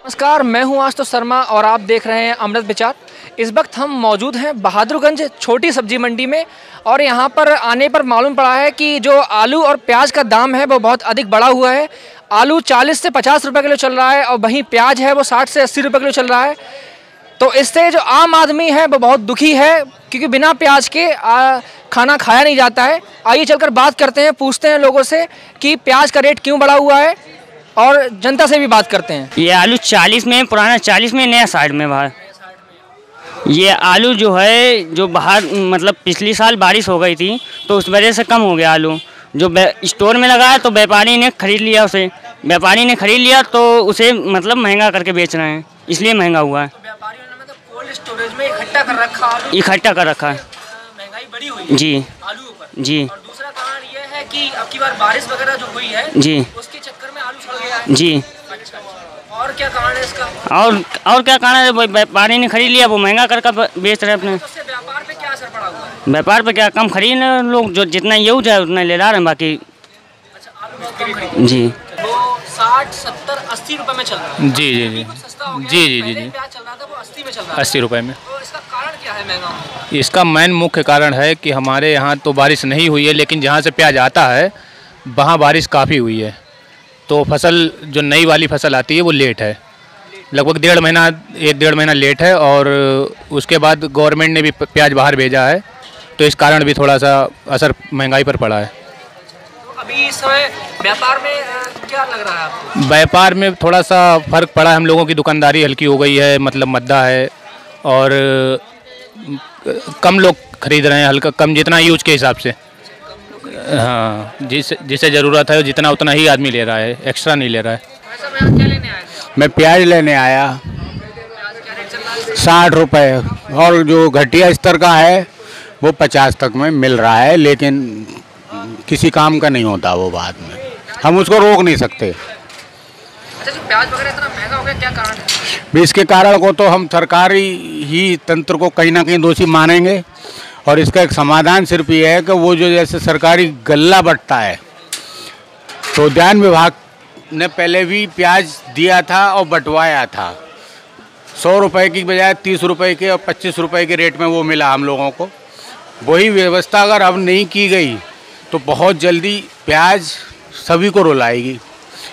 नमस्कार, मैं हूं आशुतोष शर्मा और आप देख रहे हैं अमृत विचार। इस वक्त हम मौजूद हैं बहादुरगंज छोटी सब्जी मंडी में और यहां पर आने पर मालूम पड़ा है कि जो आलू और प्याज का दाम है वो बहुत अधिक बढ़ा हुआ है। आलू 40 से 50 रुपये किलो चल रहा है और वहीं प्याज है वो 60 से 80 रुपये किलो चल रहा है। तो इससे जो आम आदमी है वो बहुत दुखी है क्योंकि बिना प्याज के खाना खाया नहीं जाता है। आइए चलकर बात करते हैं, पूछते हैं लोगों से कि प्याज का रेट क्यों बढ़ा हुआ है और जनता से भी बात करते हैं। ये आलू 40 में, पुराना 40 में, नया 60 में बाहर। ये आलू जो है जो बाहर मतलब पिछली साल बारिश हो गई थी तो उस वजह से कम हो गया आलू। जो स्टोर में लगाया तो व्यापारी ने खरीद लिया, तो उसे मतलब महंगा करके बेच रहे हैं, इसलिए महंगा हुआ है। व्यापारियों ने मतलब कोल्ड स्टोरेज में इकट्ठा कर रखा है, महंगाई बढ़ी हुई है जी आलू पर जी। और दूसरा कारण ये है कि अब की बार बारिश वगैरह जो हुई है जी उसके चक्कर में आलू सड़ गया है जी। अच्छा, और क्या कारण है इसका? और क्या कारण है, व्यापारी ने खरीद लिया, वो महंगा करके बेच रहे हैं अपने। तो उससे व्यापार पे क्या असर पड़ा हुआ है? व्यापार पे क्या, कम खरीद रहे हैं लोग, जो जितना यूज है उतना ले ला रहे हैं बाकी। अच्छा, आलू बहुत कम खरीद जी। वो 60, 70, 80 रुपए में चल रहा है। जी जी जी कुछ सस्ता हो गया। जी। पहले प्याज चल रहा था वो 80 में चल रहा है, 80 रुपये में। तो इसका कारण क्या है महंगा होने? इसका मेन मुख्य कारण है कि हमारे यहाँ तो बारिश नहीं हुई है, लेकिन जहाँ से प्याज आता है वहाँ बारिश काफ़ी हुई है, तो फसल जो नई वाली फसल आती है वो लेट है, लगभग 1.5 महीना लेट है। और उसके बाद गवर्नमेंट ने भी प्याज बाहर भेजा है, तो इस कारण भी थोड़ा सा असर महंगाई पर पड़ा है। तो अभी इस समय व्यापार में क्या लग रहा है आपको? व्यापार में थोड़ा सा फ़र्क पड़ा है, हम लोगों की दुकानदारी हल्की हो गई है, मतलब मद्दा है और कम लोग खरीद रहे हैं, हल्का कम, जितना यूज के हिसाब से। हाँ, जिसे ज़रूरत है जितना उतना ही आदमी ले रहा है, एक्स्ट्रा नहीं ले रहा है। ऐसा मैं क्या लेने आया था? मैं प्याज लेने आया, प्याज क्या रेट चल रहा है? 60 रुपये, और जो घटिया स्तर का है वो 50 तक में मिल रहा है, लेकिन किसी काम का नहीं होता वो, बाद में हम उसको रोक नहीं सकते। अच्छा, जो प्याज वगैरह इतना महंगा हो गया, क्या कारण है? इसके कारण को तो हम सरकारी ही तंत्र को कहीं ना कहीं दोषी मानेंगे, और इसका एक समाधान सिर्फ ये है कि वो जो जैसे सरकारी गल्ला बंटता है, तो उद्यान विभाग ने पहले भी प्याज दिया था और बंटवाया था। 100 रुपये की बजाय 30 रुपये के और 25 रुपये के रेट में वो मिला हम लोगों को। वही व्यवस्था अगर अब नहीं की गई तो बहुत जल्दी प्याज सभी को रुलाएगी,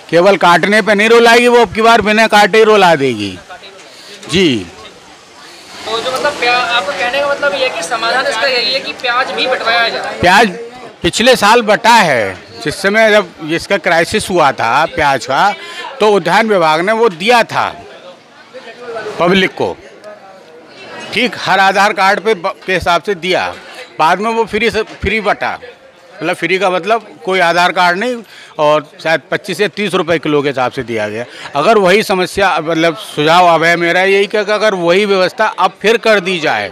केवल काटने पे नहीं रुलाएगी, वो अब की बार बिना काटे ही रुला देगी जी। तो जो मतलब आपको कहने का मतलब ये है कि समाधान इसका यही है कि प्याज भी बंटवाया जाए। प्याज पिछले साल बटा है, जिस समय जब इसका क्राइसिस हुआ था प्याज का, तो उद्यान विभाग ने वो दिया था पब्लिक को, ठीक हर आधार कार्ड पे के हिसाब से दिया। बाद में वो फ्री बटा, मतलब फ्री का मतलब कोई आधार कार्ड नहीं, और शायद 25 से 30 रुपये किलो के हिसाब से दिया गया। अगर वही समस्या, मतलब सुझाव अब है मेरा यही कि अगर वही व्यवस्था अब फिर कर दी जाए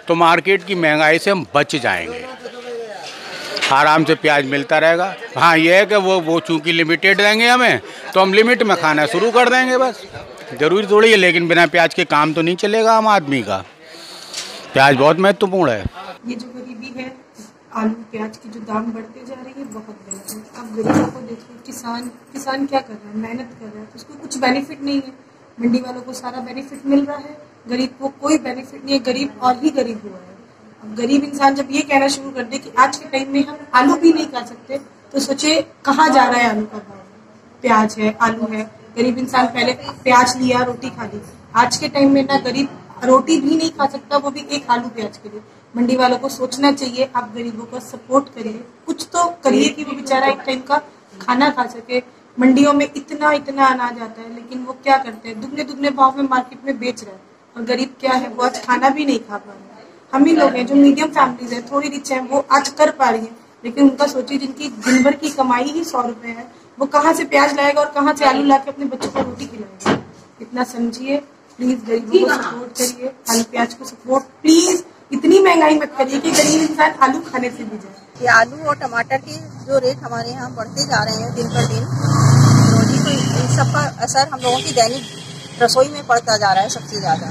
तो मार्केट की महंगाई से हम बच जाएंगे, आराम से प्याज मिलता रहेगा। हाँ, ये है कि वो चूँकि लिमिटेड देंगे हमें, तो हम लिमिट में खाना शुरू कर देंगे, बस। ज़रूरी थोड़ी है, लेकिन बिना प्याज के काम तो नहीं चलेगा आम आदमी का। प्याज बहुत महत्वपूर्ण है। ये जो गरीबी है, आलू प्याज की जो दाम बढ़ते जा रही है, बहुत गलत है। अब गरीबों को देखिए, किसान क्या कर रहा है, मेहनत कर रहा है, तो उसको कुछ बेनिफिट नहीं है। मंडी वालों को सारा बेनिफिट मिल रहा है, गरीब को कोई बेनिफिट नहीं है, गरीब और ही गरीब हुआ है। अब गरीब इंसान जब ये कहना शुरू कर दे कि आज के टाइम में हम आलू भी नहीं खा सकते, तो सोचे कहाँ जा रहा है आलू का भाव। प्याज है, आलू है, गरीब इंसान पहले प्याज लिया, रोटी खा ली। आज के टाइम में ना गरीब रोटी भी नहीं खा सकता, वो भी एक आलू प्याज के लिए। मंडी वालों को सोचना चाहिए, आप गरीबों का सपोर्ट करिए, कुछ तो करिए कि वो बेचारा एक टाइम का खाना खा सके। मंडियों में इतना अनाज आता है, लेकिन वो क्या करते हैं, दुगने भाव में मार्केट में बेच रहे हैं, और गरीब क्या है, वो आज खाना भी नहीं खा पा रहे हैं। हम ही लोग हैं जो मीडियम फैमिलीज है, थोड़ी रिच है, वो आज कर पा रही है, लेकिन उनका सोचिए जिनकी दिन भर की कमाई ही 100 रुपए है, वो कहाँ से प्याज लाएगा और कहाँ से आलू ला के अपने बच्चों को रोटी खिलाएगा। इतना समझिए, प्लीज गरीबों को सपोर्ट करिए, आलू प्याज को सपोर्ट प्लीज। इतनी महंगाई मत करिए कि गरीब इंसान आलू खाने से भी जाए। ये आलू और टमाटर के जो रेट हमारे यहाँ बढ़ते जा रहे हैं दिन पर दिन, तो इन सब का असर हम लोगों की दैनिक रसोई में पड़ता जा रहा है सबसे ज़्यादा।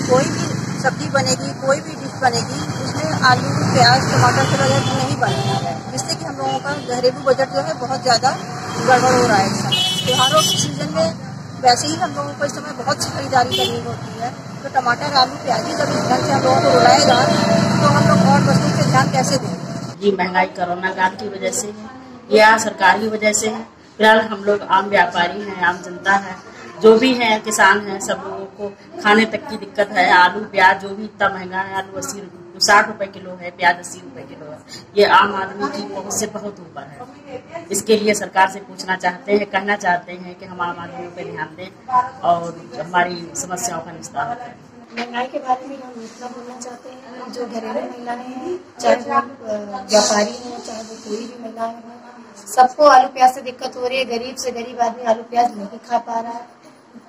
कोई भी सब्जी बनेगी, कोई भी डिश बनेगी, उसमें आलू प्याज टमाटर के बगैर नहीं बनेगा, जिससे कि हम लोगों का घरेलू बजट जो है बहुत ज़्यादा गड़बड़ हो रहा है इस समय। त्योहारों के सीजन में वैसे ही हम लोगों को इस समय बहुत सी खरीदारी करनी होती है, तो टमाटर, आलू, प्याज जब इस ढंग से हम लोगों को रुलाएगा तो हम लोग और वस्तुओं पे ध्यान कैसे देंगे? जी, महंगाई कोरोना काल की वजह से है या सरकार की वजह से है। फिलहाल हम लोग आम व्यापारी हैं, आम जनता है, जो भी है किसान हैं, सब लोगों को खाने तक की दिक्कत है। आलू प्याज जो भी इतना महंगा है, आलू 60 रुपए किलो है, प्याज 80 रुपए किलो है, ये आम आदमी की पहुंच से बहुत ऊपर है। इसके लिए सरकार से पूछना चाहते हैं, कहना चाहते हैं कि हम आम आदमियों पर ध्यान दें और हमारी समस्याओं का निस्तार करें। महंगाई के बारे में हम इतना बोलना चाहते हैं, जो घरेलू महिलाएं हैं, चाहे वो व्यापारी हैं, चाहे वो कोई भी महिलाएं हैं, सबको आलू प्याज से दिक्कत हो रही है। गरीब से गरीब आदमी आलू प्याज नहीं खा पा रहा है।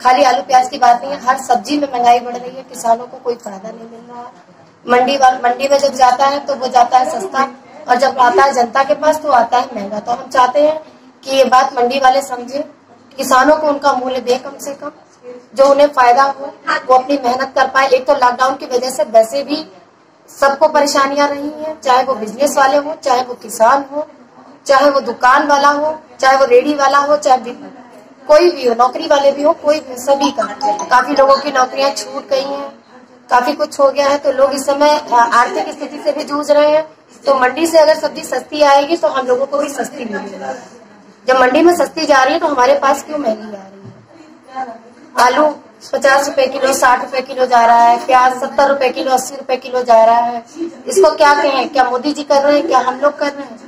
खाली आलू प्याज की बात नहीं है, हर सब्जी में महंगाई बढ़ रही है, किसानों को कोई फायदा नहीं मिल रहा है। मंडी में जब जाता है तो वो जाता है सस्ता, और जब आता है जनता के पास तो आता है महंगा। तो हम चाहते हैं कि ये बात मंडी वाले समझे, किसानों को उनका मूल्य दे, कम से कम जो उन्हें फायदा हो, वो अपनी मेहनत कर पाए। एक तो लॉकडाउन की वजह से वैसे भी सबको परेशानियां रही हैं, चाहे वो बिजनेस वाले हो, चाहे वो किसान हो, चाहे वो दुकान वाला हो, चाहे वो रेडी वाला हो, चाहे कोई भी हो, नौकरी वाले भी हो, कोई भी, सभी का। काफी लोगों की नौकरियां छूट गई हैं, काफी कुछ हो गया है, तो लोग इस समय आर्थिक स्थिति से भी जूझ रहे हैं। तो मंडी से अगर सब्जी सस्ती आएगी तो हम लोगों को भी सस्ती मिलेगी। जब मंडी में सस्ती जा रही है तो हमारे पास क्यों महंगी आ रही है? आलू 50 रुपए किलो, 60 रुपए किलो जा रहा है, प्याज 70 रुपए किलो, 80 रुपए किलो जा रहा है। इसको क्या कहें? क्या मोदी जी कर रहे हैं, क्या हम लोग कर रहे हैं?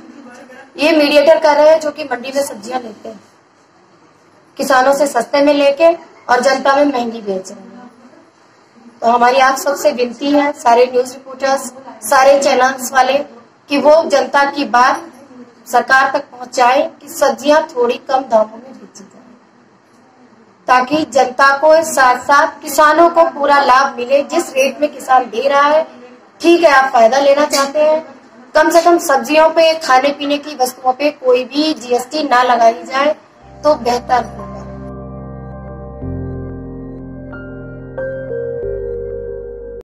ये मीडिएटर कर रहे हैं जो कि मंडी में सब्जियां लेते हैं, किसानों से सस्ते में लेके और जनता में महंगी बेच रहे हैं। तो हमारी आप सबसे विनती है, सारे न्यूज रिपोर्टर्स, सारे चैनल्स वाले, कि वो जनता की बात सरकार तक पहुंचाए कि सब्जियां थोड़ी कम दामों में बेची जाए, ताकि जनता को साथ साथ किसानों को पूरा लाभ मिले। जिस रेट में किसान दे रहा है, ठीक है, आप फायदा लेना चाहते हैं, कम से कम सब्जियों पे, खाने पीने की वस्तुओं पे कोई भी जीएसटी ना लगाई जाए तो बेहतर हो।